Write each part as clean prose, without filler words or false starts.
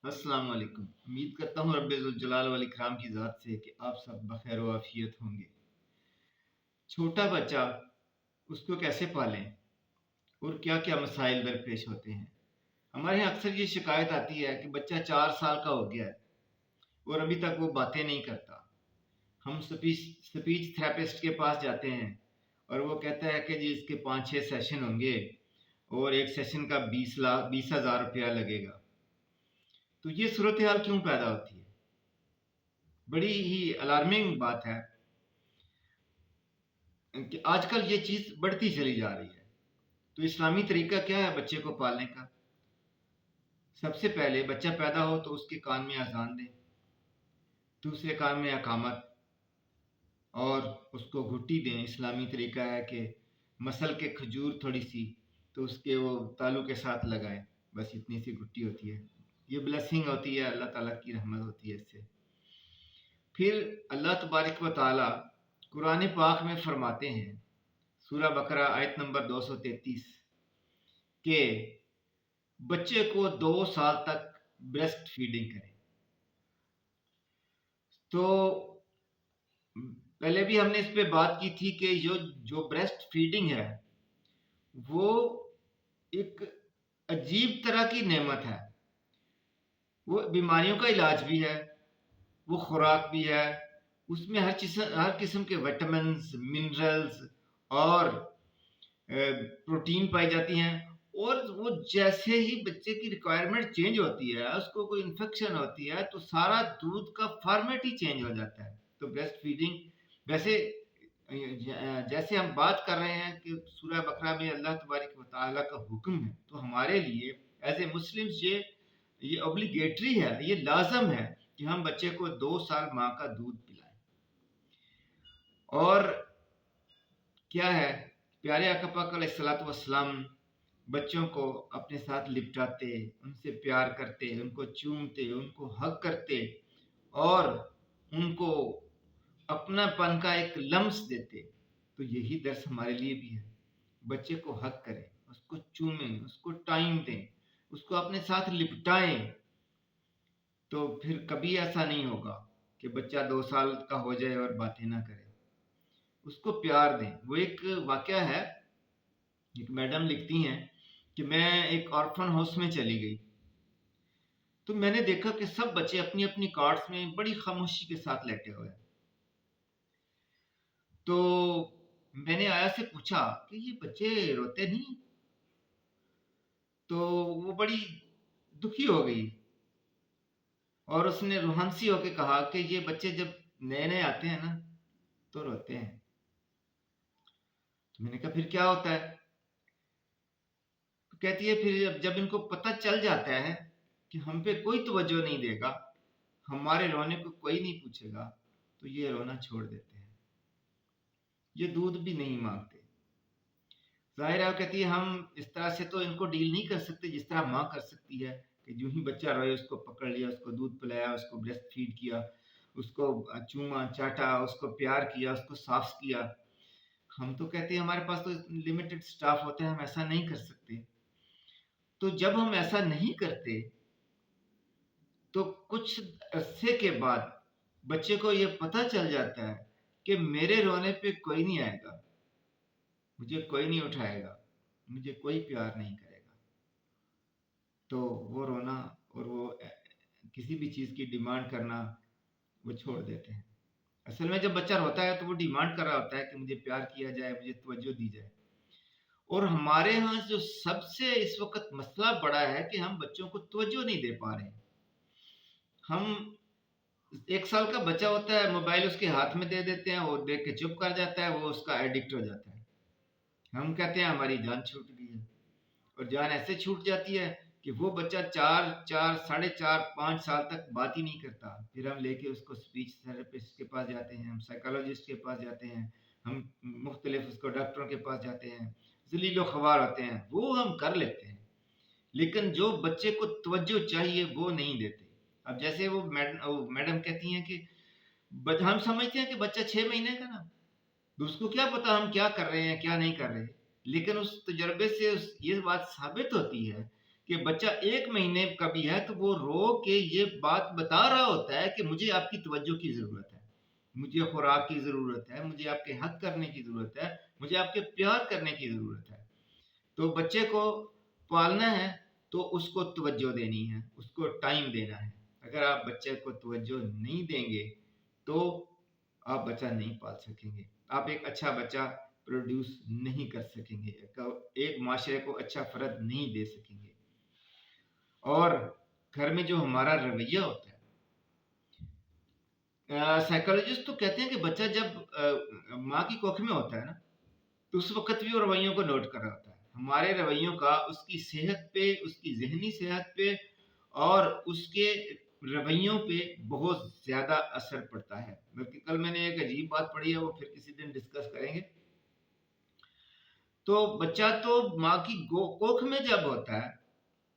अस्सलाम वालेकुम। उम्मीद करता हूँ रब्बे ज़ुल जलाल वल इकराम की ज़ात से कि आप सब बखैर व आफियत होंगे। छोटा बच्चा, उसको कैसे पालें और क्या-क्या मसाइल दरपेश होते हैं? हमारे यहाँ अक्सर ये शिकायत आती है कि बच्चा 4 साल का हो गया है और अभी तक वो बातें नहीं करता। हम स्पीच थेरेपिस्ट के पास जाते हैं और वो कहता है कि जी इसके 5-6 सेशन होंगे और एक सेशन का 20,000 रुपया लगेगा। तो ये सूरत-ए-हाल क्यों पैदा होती है? बड़ी ही अलार्मिंग बात है कि आजकल ये चीज़ बढ़ती चली जा रही है। तो इस्लामी तरीका क्या है बच्चे को पालने का? सबसे पहले बच्चा पैदा हो तो उसके कान में अज़ान दें, दूसरे कान में अकामत और उसको घुट्टी दें। इस्लामी तरीका है कि मसल के खजूर थोड़ी-सी तो उसके वो तालू के साथ लगाएँ, बस इतनी सी घुट्टी होती है। ये ब्लेसिंग होती है, अल्लाह ताला की रहमत होती है इससे। फिर अल्लाह तबारक व तआला कुरान पाक में फरमाते हैं, सूरह बकरा आयत नंबर 233 के बच्चे को 2 साल तक ब्रेस्ट फीडिंग करें। तो पहले भी हमने इस पे बात की थी कि जो जो ब्रेस्ट फीडिंग है, वो एक अजीब तरह की नेमत है। वो बीमारियों का इलाज भी है, वो खुराक भी है, उसमें हर किस्म के विटामिन्स, मिनरल्स और प्रोटीन पाई जाती हैं। और वो जैसे ही बच्चे की रिक्वायरमेंट चेंज होती है, उसको कोई इन्फेक्शन होती है, तो सारा दूध का फॉर्मेट ही चेंज हो जाता है। तो ब्रेस्ट फीडिंग वैसे जैसे हम बात कर रहे हैं कि सूरह बकरा में अल्लाह तबारक व तआला का हुक्म है, तो हमारे लिए एज ए मुस्लिम्स ये ऑब्लिगेटरी है, ये लाजम है कि हम बच्चे को 2 साल माँ का दूध पिलाएं। और क्या है, प्यारे आका पाक अलैहिस्सलातु वस्सलाम बच्चों को अपने साथ लिपटाते, उनसे प्यार करते, उनको चूमते, उनको हग करते और उनको अपनापन का एक लम्स देते। तो यही दर्स हमारे लिए भी है। बच्चे को हग करें, उसको चूमें, उसको टाइम दें, उसको अपने साथ लिपटाएं। तो फिर कभी ऐसा नहीं होगा कि बच्चा 2 साल का हो जाए और बातें ना करे। उसको प्यार दें। वो एक वाकया है, एक मैडम लिखती हैं कि मैं एक ऑर्फन हाउस में चली गई, तो मैंने देखा कि सब बच्चे अपनी-अपनी कॉट्स में बड़ी खामोशी के साथ लेटे हुए हैं। तो मैंने आया से पूछा कि ये बच्चे रोते नहीं? तो वो बड़ी दुखी हो गई और उसने रूहन-सी होके कहा कि ये बच्चे जब नए-नए आते हैं ना, तो रोते हैं। तो मैंने कहा फिर क्या होता है? तो कहती है फिर जब इनको पता चल जाता है कि हम पे कोई तवज्जो नहीं देगा, हमारे रोने को कोई नहीं पूछेगा, तो ये रोना छोड़ देते हैं। ये दूध भी नहीं माँगते। ज़ाहिर है, वो कहती है हम इस तरह से तो इनको डील नहीं कर सकते जिस तरह माँ कर सकती है कि यूँ ही बच्चा रोए उसको पकड़ लिया, उसको दूध पिलाया, उसको ब्रेस्ट फीड किया, उसको चूमा, चाटा, उसको प्यार किया, उसको साफ़ किया। हम तो कहते हैं हमारे पास तो लिमिटेड स्टाफ होता है, हम ऐसा नहीं कर सकते। तो जब हम ऐसा नहीं करते, तो कुछ अरसे के बाद बच्चे को ये पता चल जाता है कि मेरे रोने पे कोई नहीं आएगा, मुझे कोई नहीं उठाएगा, मुझे कोई प्यार नहीं करेगा। तो वो रोना और वो किसी भी चीज़ की डिमांड करना वो छोड़ देते हैं। असल में जब बच्चा रोता है तो वो डिमांड कर रहा होता है कि मुझे प्यार किया जाए, मुझे तवज्जो दी जाए। और हमारे यहाँ जो सबसे इस वक़्त मसला बड़ा है कि हम बच्चों को तवज्जो नहीं दे पा रहे हैं। हम 1 साल का बच्चा होता है, मोबाइल उसके हाथ में दे देते हैं, वो देख के चुप कर जाता है, वो उसका एडिक्ट हो जाता है। हम कहते हैं हमारी जान छूट गई है और जान ऐसे छूट जाती है कि वो बच्चा 4 साढ़े 4, 5 साल तक बात ही नहीं करता। फिर हम लेके उसको स्पीच थेरेपिस्ट के पास जाते हैं, हम साइकोलॉजिस्ट के पास जाते हैं, हम मुख्तलिफ उसको डॉक्टरों के पास जाते हैं, ज़लील-ओ-ख़वार होते हैं, वो हम कर लेते हैं। लेकिन जो बच्चे को तवज्जो चाहिए वो नहीं देते। अब जैसे वो मैडम कहती हैं कि हम समझते हैं कि बच्चा 6 महीने का ना, तो उसको क्या पता हम क्या कर रहे हैं, क्या नहीं कर रहे। लेकिन उस तजुर्बे से ये बात साबित होती है کہ بچہ 1 مہینے کا بھی ہے تو وہ رو کے یہ بات بتا رہا ہوتا ہے کہ مجھے آپ کی توجہ کی ضرورت ہے، مجھے خوراک کی ضرورت ہے، مجھے آپ کے حق کرنے کی ضرورت ہے، مجھے آپ کے پیار کرنے کی ضرورت ہے۔ تو بچے کو پالنا ہے تو اس کو توجہ دینی ہے، اس کو ٹائم دینا ہے۔ اگر آپ بچے کو توجہ نہیں دیں گے تو آپ بچہ نہیں پال سکیں گے، آپ ایک اچھا بچہ پروڈیوس نہیں کر سکیں گے، ایک معاشرے کو اچھا فرد نہیں دے سکیں گے۔ اور گھر میں جو ہمارا رویہ ہوتا ہے، سائیکالوجسٹ تو کہتے ہیں کہ بچہ جب ماں کی کوکھ میں ہوتا ہے نا تو اس وقت بھی وہ رویوں کو نوٹ کر رہا ہوتا ہے۔ ہمارے رویوں کا اس کی صحت پہ، اس کی ذہنی صحت پہ اور اس کے رویوں پہ بہت زیادہ اثر پڑتا ہے۔ بلکہ کل میں نے ایک عجیب بات پڑھی ہے، وہ پھر کسی دن ڈسکس کریں گے۔ تو بچہ تو ماں کی کوکھ میں جب ہوتا ہے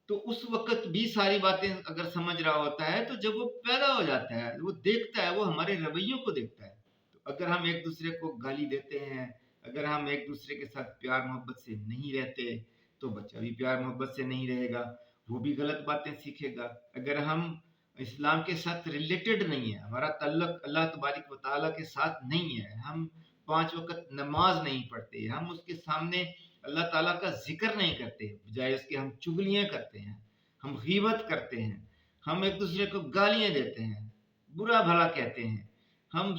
تو اس وقت بھی ساری باتیں اگر سمجھ رہا ہوتا ہے، تو جب وہ پیدا ہو جاتا ہے وہ دیکھتا ہے، وہ ہمارے رویوں کو دیکھتا ہے۔ تو اگر ہم ایک دوسرے کو گالی دیتے ہیں، اگر ہم ایک دوسرے کے ساتھ پیار محبت سے نہیں رہتے تو بچہ بھی پیار محبت سے نہیں رہے گا، وہ بھی غلط باتیں سیکھے گا۔ اگر ہم اسلام کے ساتھ ریلیٹڈ نہیں ہے، ہمارا تعلق اللہ تبارک و تعالیٰ کے ساتھ نہیں ہے، ہم 5 وقت نماز نہیں پڑھتے، ہم اس کے سامنے اللہ تعالیٰ کا ذکر نہیں کرتے، بجائے اس کے ہم چگلیاں کرتے ہیں، ہم غیبت کرتے ہیں، ہم ایک دوسرے کو گالیاں دیتے ہیں، برا بھلا کہتے ہیں، ہم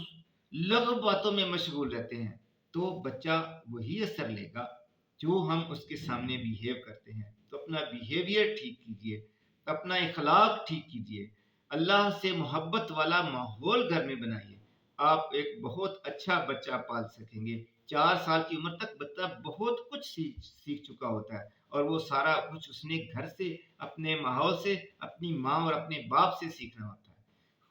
لغو باتوں میں مشغول رہتے ہیں، تو بچہ وہی اثر لے گا جو ہم اس کے سامنے بیہیو کرتے ہیں۔ تو اپنا بیہیویئر ٹھیک کیجئے، اپنا اخلاق ٹھیک کیجئے، اللہ سے محبت والا ماحول گھر میں بنائیے، آپ ایک بہت اچھا بچہ پال سکیں گے۔ 4 سال کی عمر تک بچہ بہت کچھ سیکھ چکا ہوتا ہے، اور وہ سارا کچھ اس نے گھر سے، اپنے ماحول سے، اپنی ماں اور اپنے باپ سے سیکھنا ہوتا ہے۔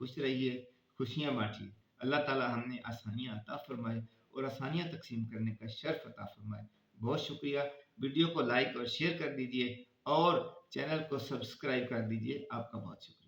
خوش رہیے، خوشیاں بانٹیے۔ اللہ تعالیٰ ہم نے آسانیاں عطا فرمائے اور آسانیاں تقسیم کرنے کا شرف عطا فرمائے۔ بہت شکریہ۔ ویڈیو کو لائک اور شیئر کر دیجئے اور چینل کو سبسکرائب کر دیجئے۔ آپ کا بہت شکریہ۔